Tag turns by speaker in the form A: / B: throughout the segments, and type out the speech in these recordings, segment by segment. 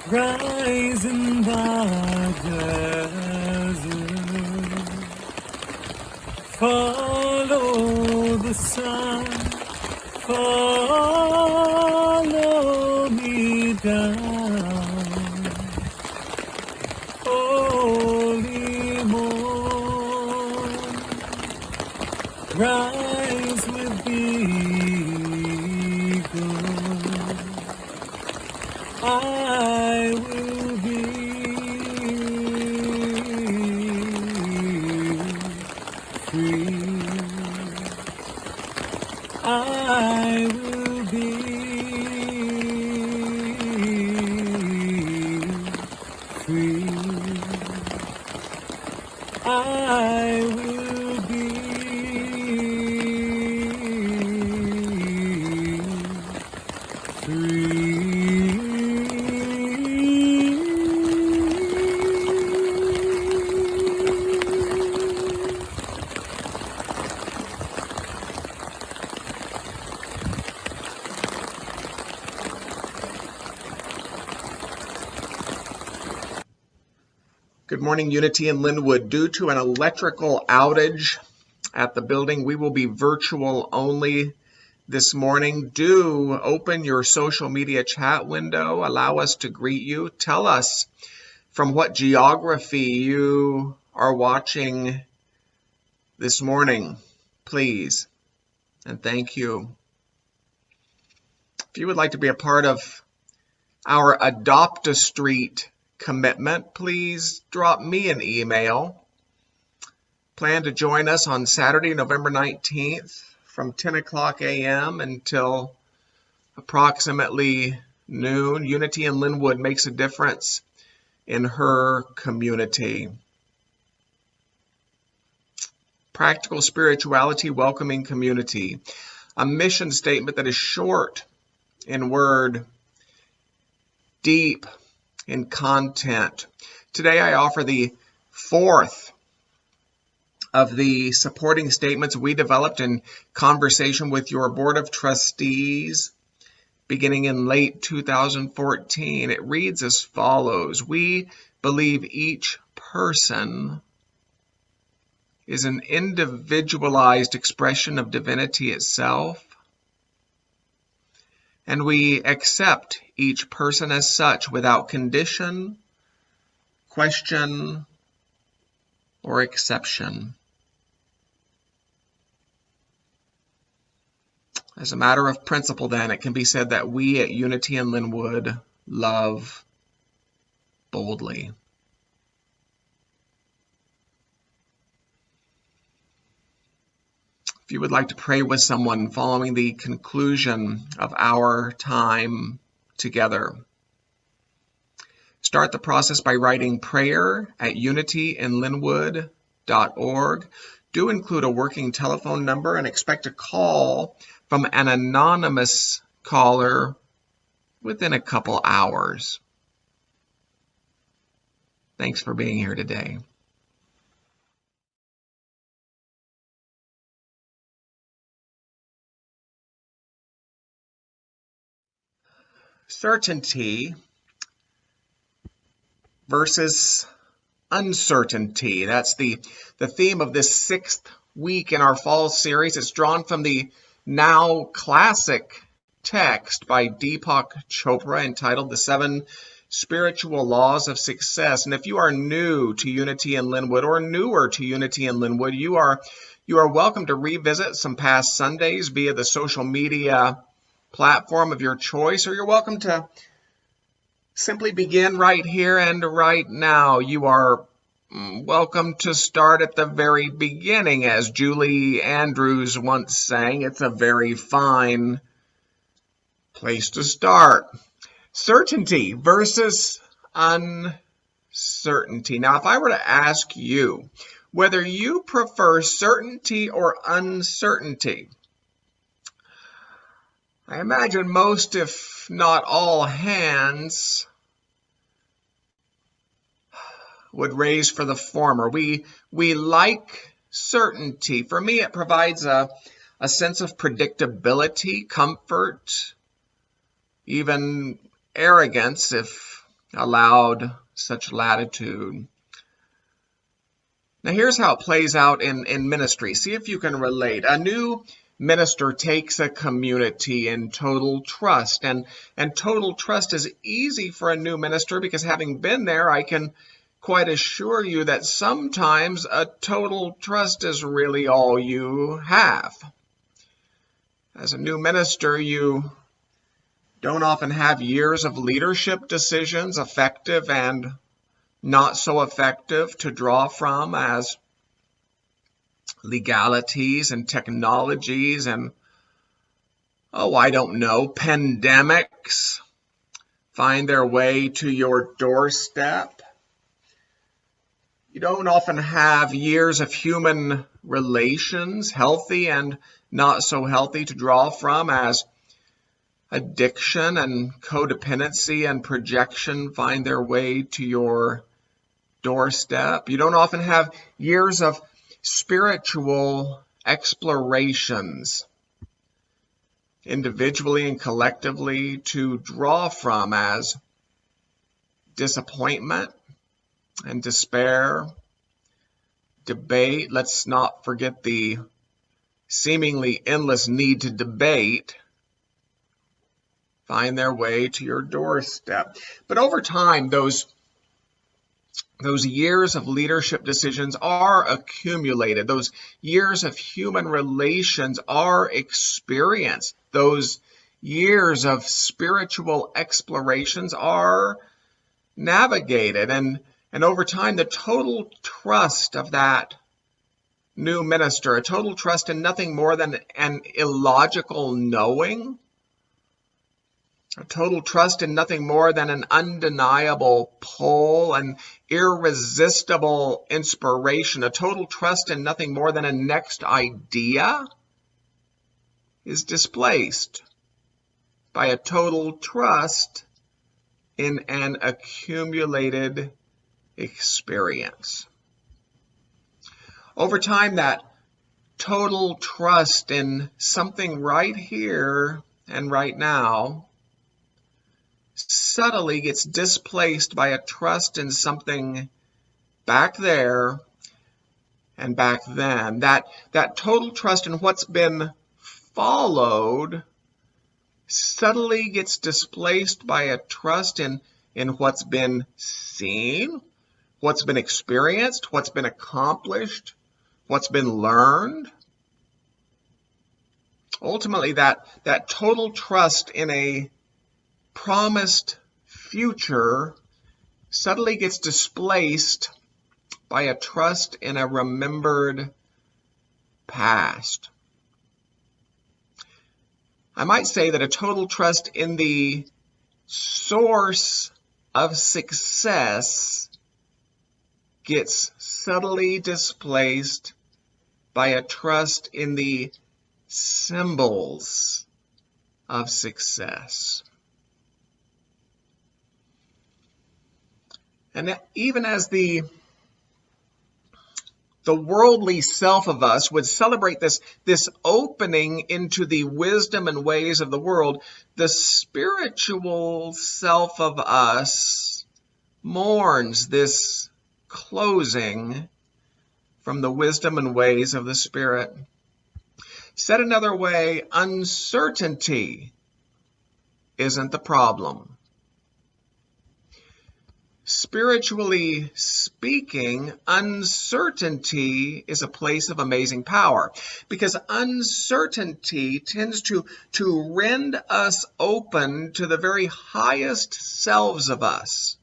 A: rise in the desert, follow the sun, follow me down, holy morn, rise with eagle, I will be free. I will be free. I will be free.
B: Good morning, Unity in Lynnwood. Due to an electrical outage at the building, we will be virtual only this morning. Do open your social media chat window. Allow us to greet you. Tell us from what geography you are watching this morning, please. And thank you. If you would like to be a part of our Adopt a Street commitment, please drop me an email. Plan to join us on Saturday, November 19th from 10 o'clock a.m. until approximately noon. Unity in Lynnwood makes a difference in her community. Practical spirituality, welcoming community. A mission statement that is short in word, deep in content. Today I offer the fourth of the supporting statements we developed in conversation with your board of trustees beginning in late 2014. It reads as follows: we believe each person is an individualized expression of divinity itself, and we accept each person as such without condition, question, or exception. As a matter of principle, then, it can be said that we at Unity in Lynnwood love boldly. If you would like to pray with someone following the conclusion of our time together, start the process by writing prayer@unityinlynnwood.org. Do include a working telephone number and expect a call from an anonymous caller within a couple hours. Thanks for being here today. Certainty versus uncertainty. That's the theme of this 6th week in our fall series. It's drawn from the now classic text by Deepak Chopra entitled The 7 Spiritual Laws of Success. And if you are new to Unity in Lynnwood or newer to Unity in Lynnwood, you are welcome to revisit some past Sundays via the social media platform of your choice, or you're welcome to simply begin right here and right now. You are welcome to start at the very beginning. As Julie Andrews once sang, it's a very fine place to start. Certainty versus uncertainty. Now, if I were to ask you whether you prefer certainty or uncertainty, I imagine most, if not all, hands would raise for the former. We like certainty. For me, it provides a sense of predictability, comfort, even arrogance, if allowed such latitude. Now here's how it plays out in ministry. See if you can relate. A new minister takes a community in total trust. And total trust is easy for a new minister because having been there, I can quite assure you that sometimes a total trust is really all you have. As a new minister, you don't often have years of leadership decisions, effective and not so effective, to draw from as legalities and technologies and, I don't know, pandemics find their way to your doorstep. You don't often have years of human relations, healthy and not so healthy, to draw from as addiction and codependency and projection find their way to your doorstep. You don't often have years of spiritual explorations, individually and collectively, to draw from as disappointment and despair, debate. Let's not forget the seemingly endless need to debate find their way to your doorstep. But over time, those years of leadership decisions are accumulated. Those years of human relations are experienced. Those years of spiritual explorations are navigated. And over time, the total trust of that new minister, a total trust in nothing more than an illogical knowing, a total trust in nothing more than an undeniable pull, an irresistible inspiration, a total trust in nothing more than a next idea, is displaced by a total trust in an accumulated experience. Over time, that total trust in something right here and right now subtly gets displaced by a trust in something back there and back then. That total trust in what's been followed subtly gets displaced by a trust in what's been seen, what's been experienced, what's been accomplished, what's been learned. Ultimately, that total trust in a promised future suddenly gets displaced by a trust in a remembered past. I might say that a total trust in the source of success gets subtly displaced by a trust in the symbols of success. And even as the worldly self of us would celebrate this opening into the wisdom and ways of the world, the spiritual self of us mourns this closing from the wisdom and ways of the Spirit. Said another way, uncertainty isn't the problem. Spiritually speaking, uncertainty is a place of amazing power, because uncertainty tends to rend us open to the very highest selves of us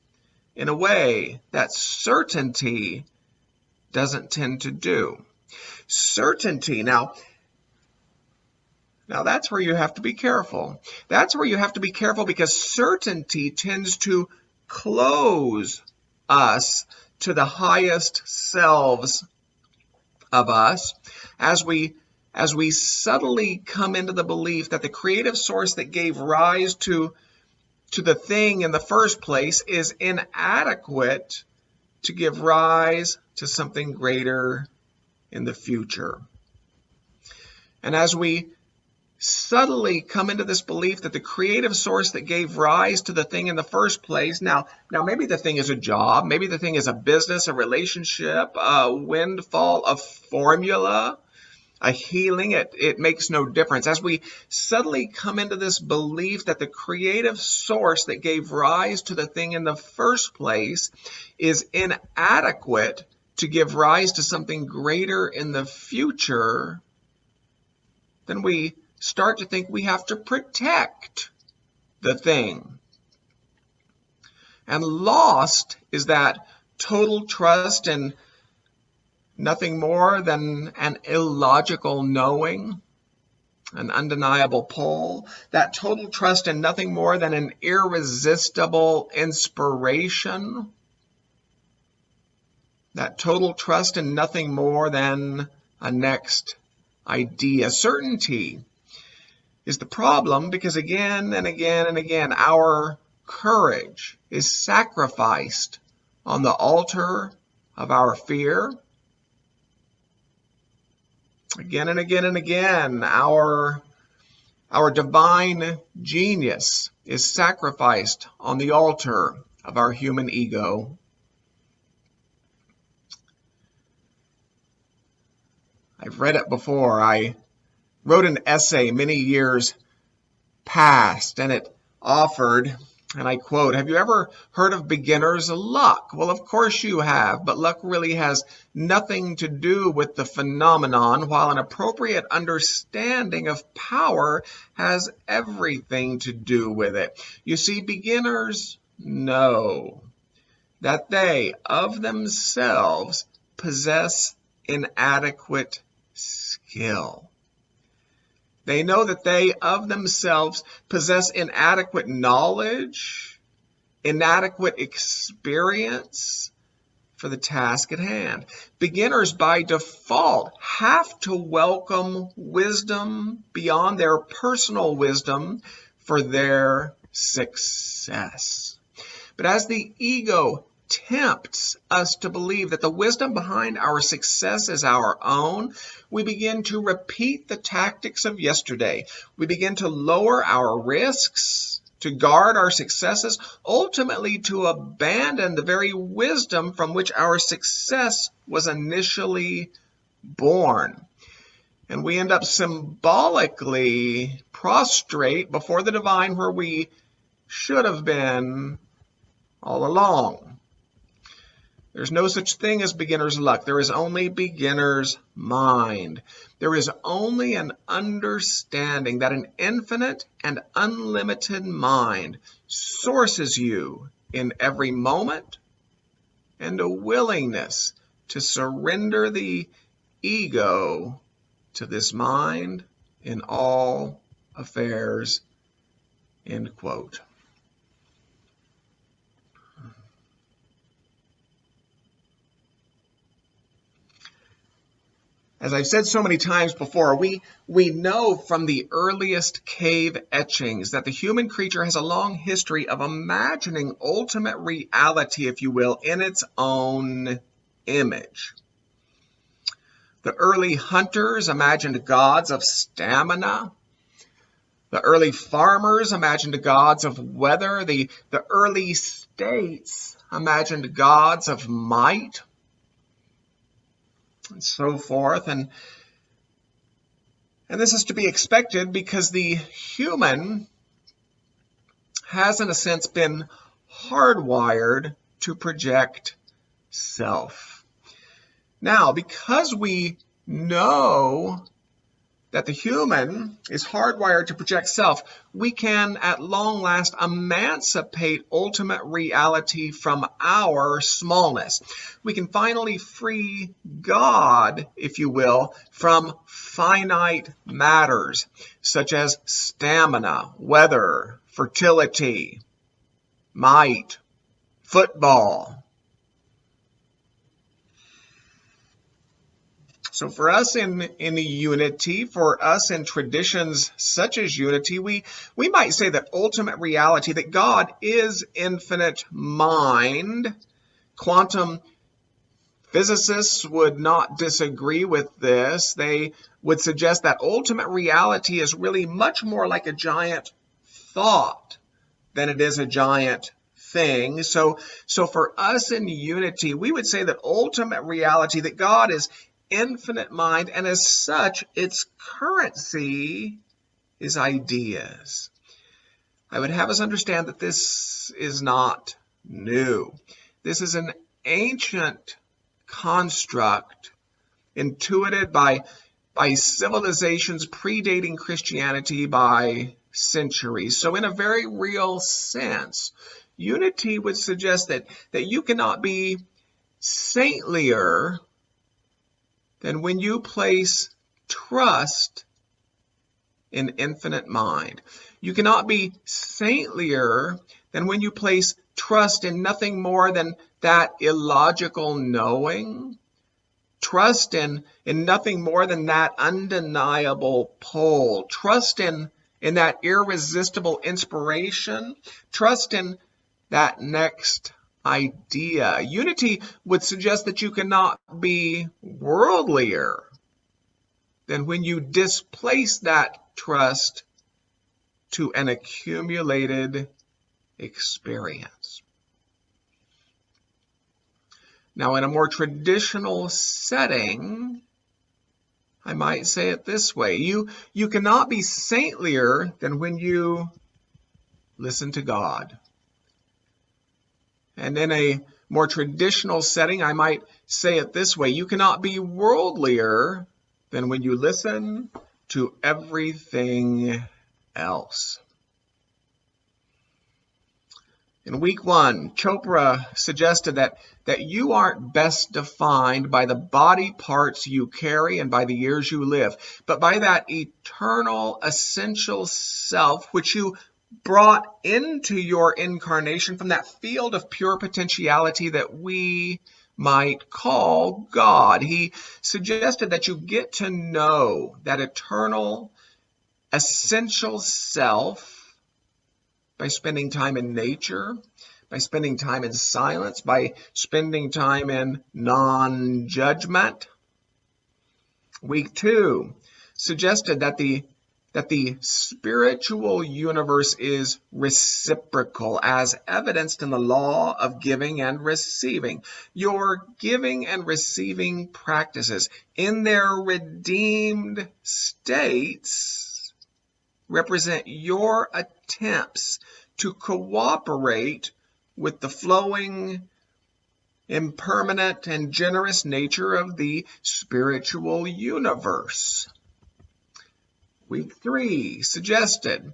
B: in a way that certainty doesn't tend to do. Certainty, now that's where you have to be careful. That's where you have to be careful, because certainty tends to close us to the highest selves of us as we subtly come into the belief that the creative source that gave rise to the thing in the first place is inadequate to give rise to something greater in the future. And as we subtly come into this belief that the creative source that gave rise to the thing in the first place, now maybe the thing is a job, maybe the thing is a business, a relationship, a windfall, a formula, a healing, it makes no difference. As we subtly come into this belief that the creative source that gave rise to the thing in the first place is inadequate to give rise to something greater in the future, then we start to think we have to protect the thing. And lost is that total trust in nothing more than an illogical knowing, an undeniable pull, that total trust in nothing more than an irresistible inspiration, that total trust in nothing more than a next idea. Certainty is the problem because again and again and again, our courage is sacrificed on the altar of our fear. Again and again and again, our divine genius is sacrificed on the altar of our human ego. I've read it before. I wrote an essay many years past, and it offered, and I quote, "Have you ever heard of beginner's luck?" Well, of course you have, but luck really has nothing to do with the phenomenon, while an appropriate understanding of power has everything to do with it. You see, beginners know that they, of themselves, possess inadequate skill. They know that they of themselves possess inadequate knowledge, inadequate experience for the task at hand. Beginners by default have to welcome wisdom beyond their personal wisdom for their success. But as the ego tempts us to believe that the wisdom behind our success is our own, we begin to repeat the tactics of yesterday. We begin to lower our risks, to guard our successes, ultimately to abandon the very wisdom from which our success was initially born. And we end up symbolically prostrate before the divine where we should have been all along. There's no such thing as beginner's luck. There is only beginner's mind. There is only an understanding that an infinite and unlimited mind sources you in every moment, and a willingness to surrender the ego to this mind in all affairs, end quote. As I've said so many times before, we know from the earliest cave etchings that the human creature has a long history of imagining ultimate reality, if you will, in its own image. The early hunters imagined gods of stamina. The early farmers imagined gods of weather. The early states imagined gods of might, and so forth. And this is to be expected because the human has, in a sense, been hardwired to project self. Now, because we know that the human is hardwired to project self, we can at long last emancipate ultimate reality from our smallness. We can finally free God, if you will, from finite matters such as stamina, weather, fertility, might, football. So for us in the unity, for us in traditions such as unity, we might say that ultimate reality, that God is infinite mind, quantum Physicists would not disagree with this. They would suggest that ultimate reality is really much more like a giant thought than it is a giant thing. So for us in unity, we would say that ultimate reality, that God is infinite mind, and as such, its currency is ideas. I would have us understand that this is not new. This is an ancient construct intuited by civilizations predating Christianity by centuries. So in a very real sense, unity would suggest that you cannot be saintlier than when you place trust in infinite mind. You cannot be saintlier than when you place trust in nothing more than that illogical knowing. Trust in nothing more than that undeniable pull. Trust in that irresistible inspiration. Trust in that next idea. Unity would suggest that you cannot be worldlier than when you displace that trust to an accumulated experience. Now, in a more traditional setting, I might say it this way. You cannot be saintlier than when you listen to God. And in a more traditional setting, I might say it this way. You cannot be worldlier than when you listen to everything else. In week 1, Chopra suggested that you aren't best defined by the body parts you carry and by the years you live, but by that eternal, essential self which you brought into your incarnation from that field of pure potentiality that we might call God. He suggested that you get to know that eternal, essential self by spending time in nature, by spending time in silence, by spending time in non-judgment. Week 2 suggested that the spiritual universe is reciprocal, as evidenced in the law of giving and receiving. Your giving and receiving practices in their redeemed states represent your attempts to cooperate with the flowing, impermanent, and generous nature of the spiritual universe. Week 3 suggested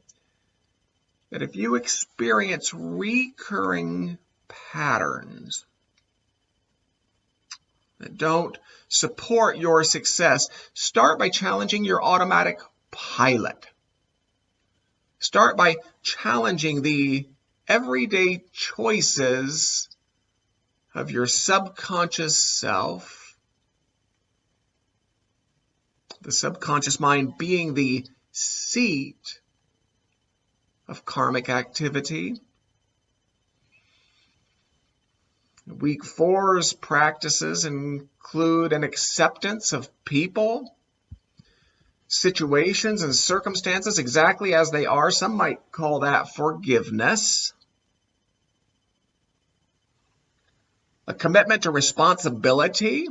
B: that if you experience recurring patterns that don't support your success, start by challenging your automatic pilot. Start by challenging the everyday choices of your subconscious self, the subconscious mind being the seat of karmic activity. Week 4's practices include an acceptance of people, situations, and circumstances exactly as they are. Some might call that forgiveness. A commitment to responsibility,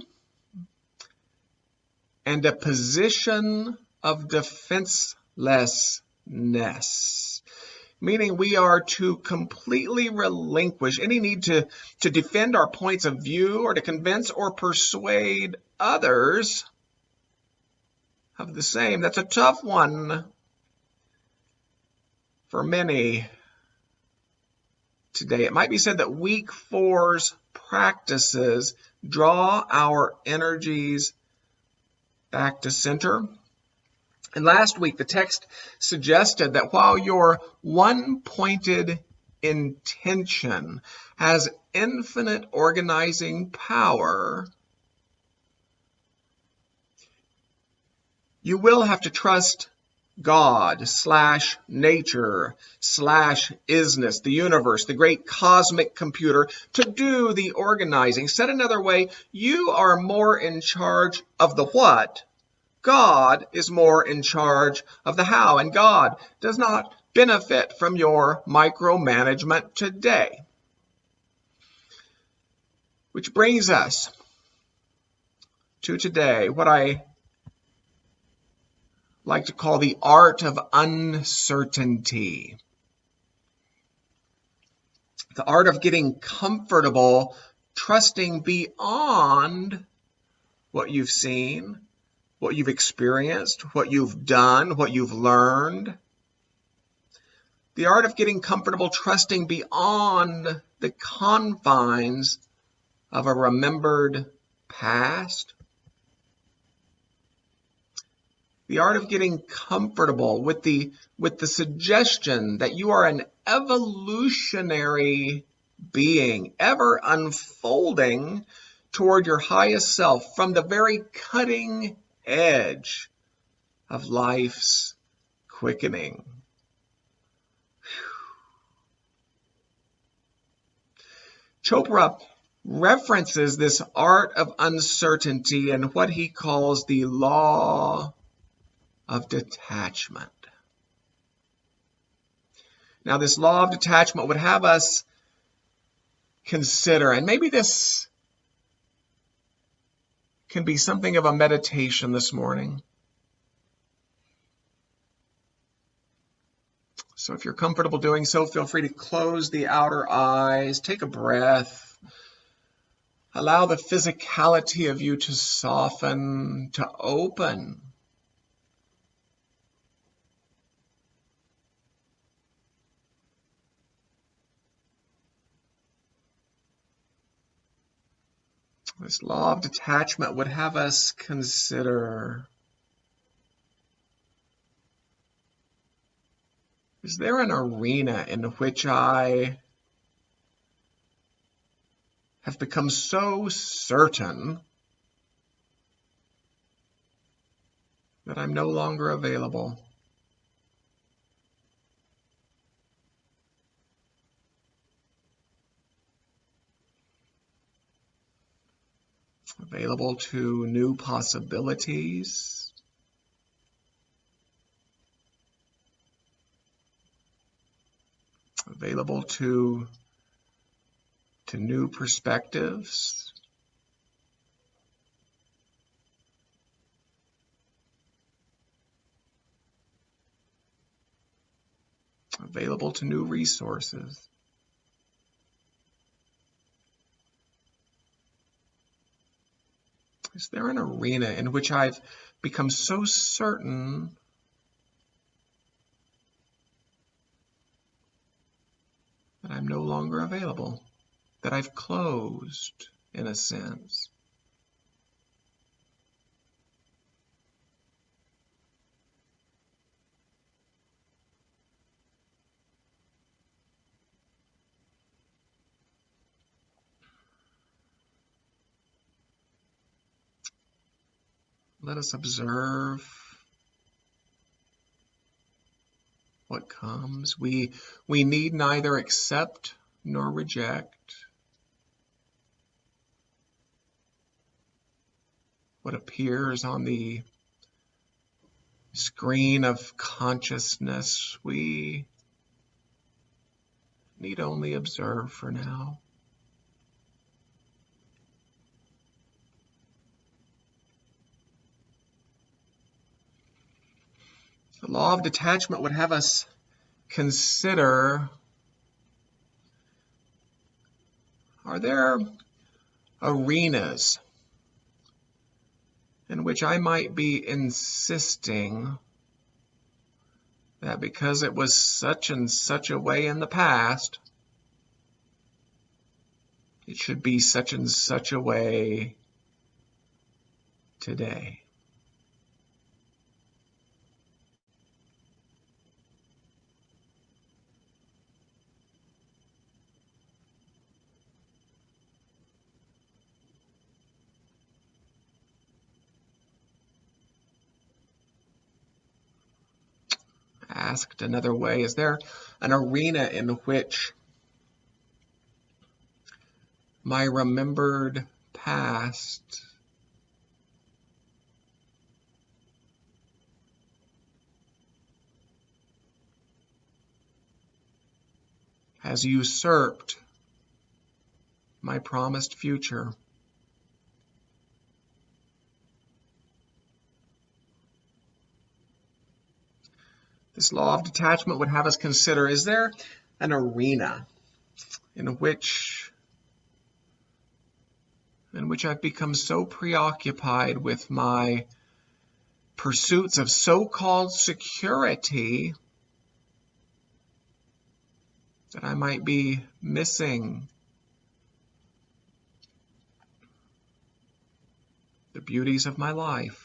B: and a position of defenselessness, meaning we are to completely relinquish any need to defend our points of view or to convince or persuade others of the same. That's a tough one for many today. It might be said that week 4's practices draw our energies back to center. And last week, the text suggested that while your one-pointed intention has infinite organizing power, you will have to trust God / nature / isness, the universe, the great cosmic computer, to do the organizing. Said another way, you are more in charge of the what. God is more in charge of the how, and God does not benefit from your micromanagement today. Which brings us to today, what I like to call the art of uncertainty. The art of getting comfortable, trusting beyond what you've seen, what you've experienced, what you've done, what you've learned. The art of getting comfortable, trusting beyond the confines of a remembered past. The art of getting comfortable with the suggestion that you are an evolutionary being, ever unfolding toward your highest self from the very cutting edge of life's quickening. Chopra references this art of uncertainty in what he calls the law of detachment. Now, this law of detachment would have us consider, and maybe this can be something of a meditation this morning. So if you're comfortable doing so, feel free to close the outer eyes, take a breath, allow the physicality of you to soften, to open. This law of detachment would have us consider, is there an arena in which I have become so certain that I'm no longer available? Available to new possibilities, available to new perspectives, available to new resources. Is there an arena in which I've become so certain that I'm no longer available, that I've closed in a sense? Let us observe what comes. We need neither accept nor reject what appears on the screen of consciousness. We need only observe for now. The law of detachment would have us consider, are there arenas in which I might be insisting that because it was such and such a way in the past, it should be such and such a way today? asked another way, is there an arena in which my remembered past has usurped my promised future? This law of detachment would have us consider, is there an arena in which I've become so preoccupied with my pursuits of so-called security that I might be missing the beauties of my life?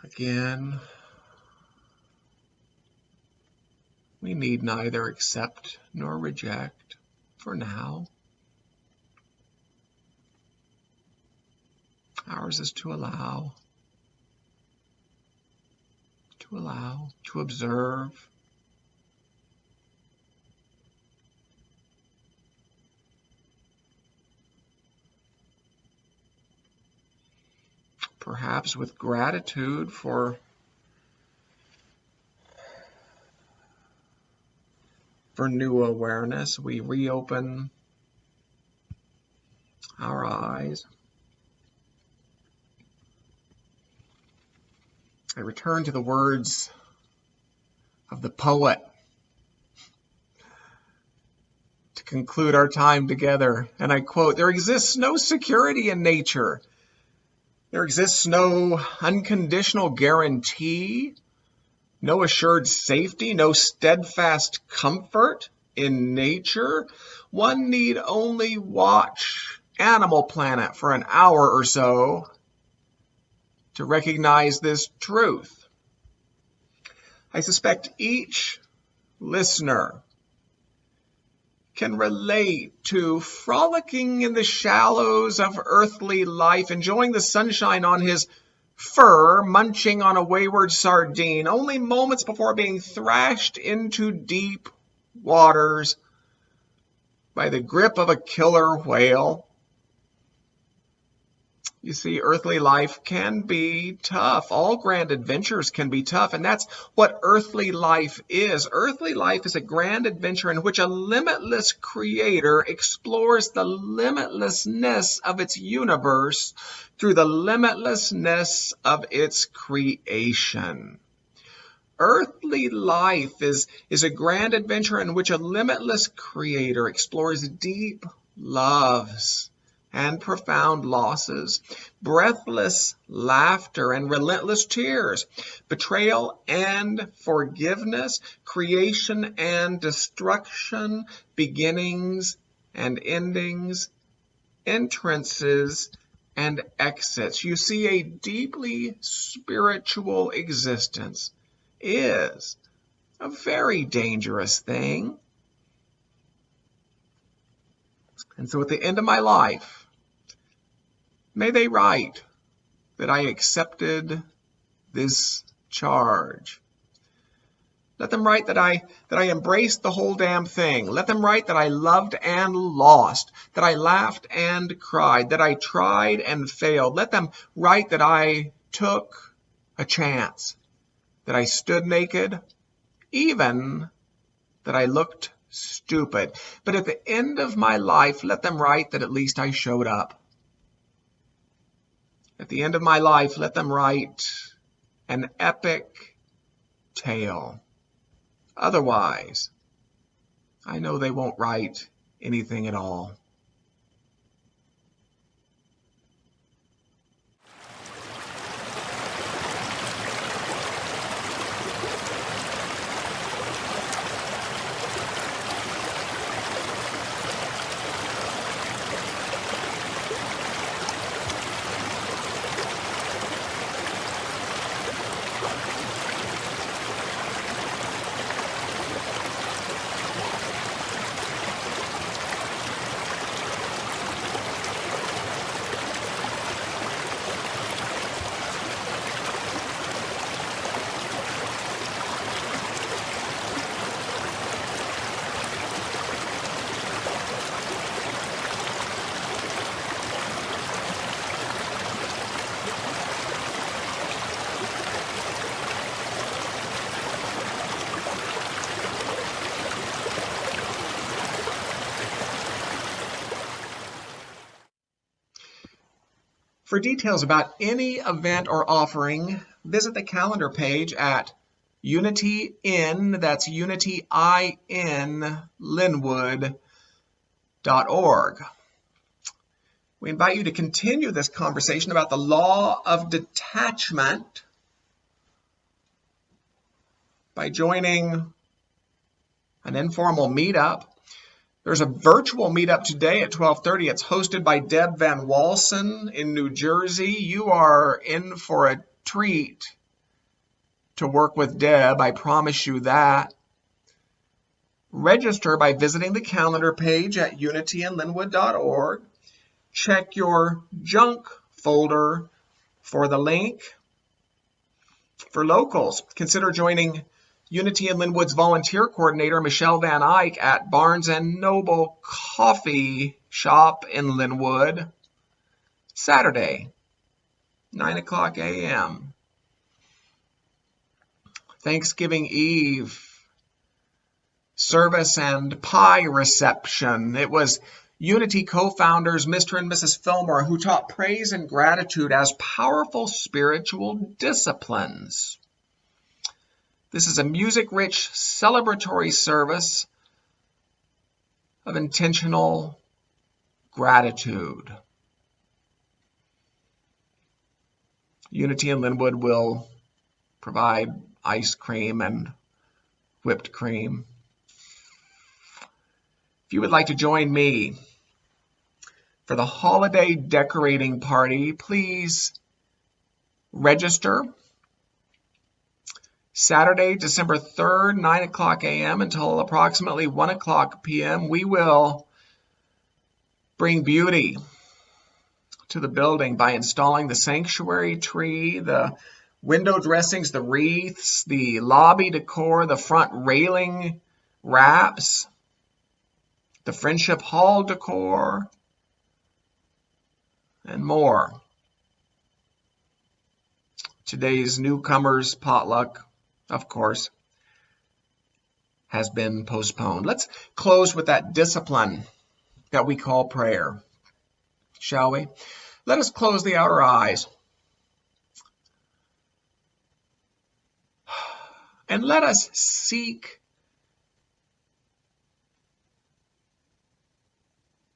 B: Again, we need neither accept nor reject for now. Ours is to allow, to observe, perhaps with gratitude for new awareness, we reopen our eyes. I return to the words of the poet to conclude our time together, and I quote, "There exists no security in nature. There exists no unconditional guarantee, no assured safety, no steadfast comfort in nature. One need only watch Animal Planet for an hour or so to recognize this truth." I suspect each listener can relate to frolicking in the shallows of earthly life, enjoying the sunshine on his fur, munching on a wayward sardine, only moments before being thrashed into deep waters by the grip of a killer whale. You see, earthly life can be tough. All grand adventures can be tough, and that's what earthly life is. Earthly life is a grand adventure in which a limitless creator explores the limitlessness of its universe through the limitlessness of its creation. Earthly life is a grand adventure in which a limitless creator explores deep loves and profound losses, breathless laughter and relentless tears, betrayal and forgiveness, creation and destruction, beginnings and endings, entrances and exits. You see, a deeply spiritual existence is a very dangerous thing. And so at the end of my life, may they write that I accepted this charge. Let them write that I embraced the whole damn thing. Let them write that I loved and lost, that I laughed and cried, that I tried and failed. Let them write that I took a chance, that I stood naked, even that I looked stupid. But at the end of my life, let them write that at least I showed up. At the end of my life, let them write an epic tale. Otherwise, I know they won't write anything at all. For details about any event or offering, visit the calendar page at Unity In, that's Unity in Lynnwood.org. We invite you to continue this conversation about the law of detachment by joining an informal meetup. There's a virtual meetup today at 12:30. It's hosted by Deb Van Walsen in New Jersey. You are in for a treat to work with Deb. I promise you that. Register by visiting the calendar page at unityinlynnwood.org. Check your junk folder for the link. For locals, consider joining Unity in Lynnwood's volunteer coordinator, Michelle Van Eyck, at Barnes & Noble Coffee Shop in Lynnwood, Saturday, 9 o'clock a.m. Thanksgiving Eve service and pie reception. It was Unity co-founders Mr. and Mrs. Fillmore who taught praise and gratitude as powerful spiritual disciplines. This is a music-rich, celebratory service of intentional gratitude. Unity in Lynnwood will provide ice cream and whipped cream. If you would like to join me for the holiday decorating party, please register. Saturday, December 3rd, 9 o'clock a.m. until approximately 1 o'clock p.m., we will bring beauty to the building by installing the sanctuary tree, the window dressings, the wreaths, the lobby decor, the front railing wraps, the Friendship Hall decor, and more. Today's newcomers potluck, of course, has been postponed. Let's close with that discipline that we call prayer, shall we? Let us close the outer eyes. And let us seek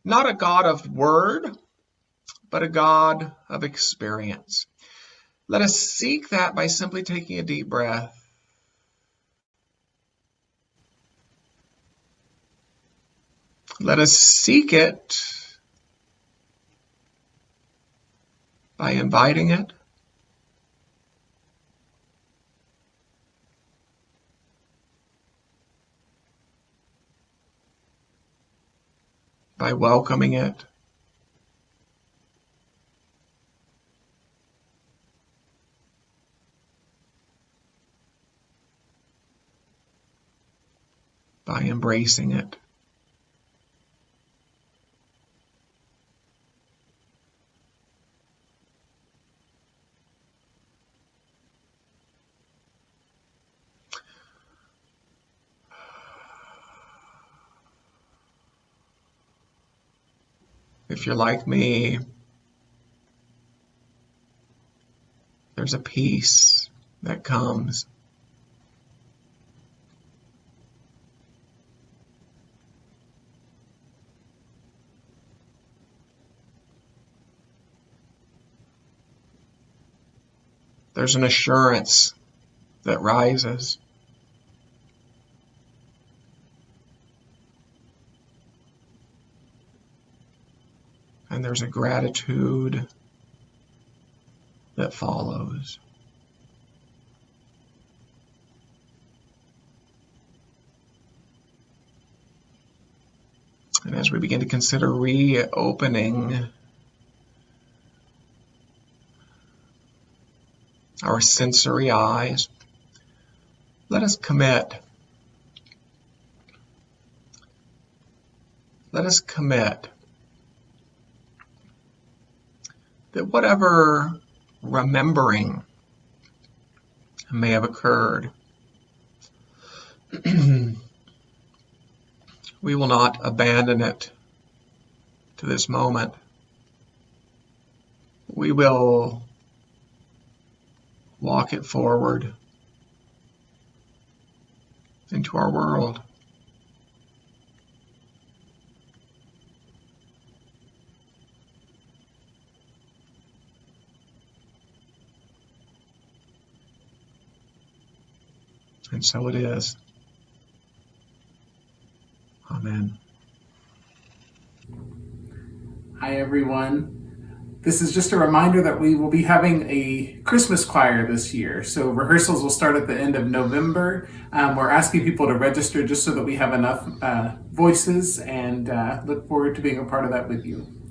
B: not a God of word, but a God of experience. Let us seek that by simply taking a deep breath. Let us seek it by inviting it. By welcoming it. By embracing it. If you're like me, there's a peace that comes There's an assurance that rises. And there's a gratitude that follows. And as we begin to consider reopening our sensory eyes, let us commit. Let us commit that whatever remembering may have occurred, we will not abandon it to this moment. We will walk it forward into our world. And so it is. Amen.
C: Hi, everyone. This is just a reminder that we will be having a Christmas choir this year. So rehearsals will start at the end of November. We're asking people to register just so that we have enough voices, and look forward to being a part of that with you.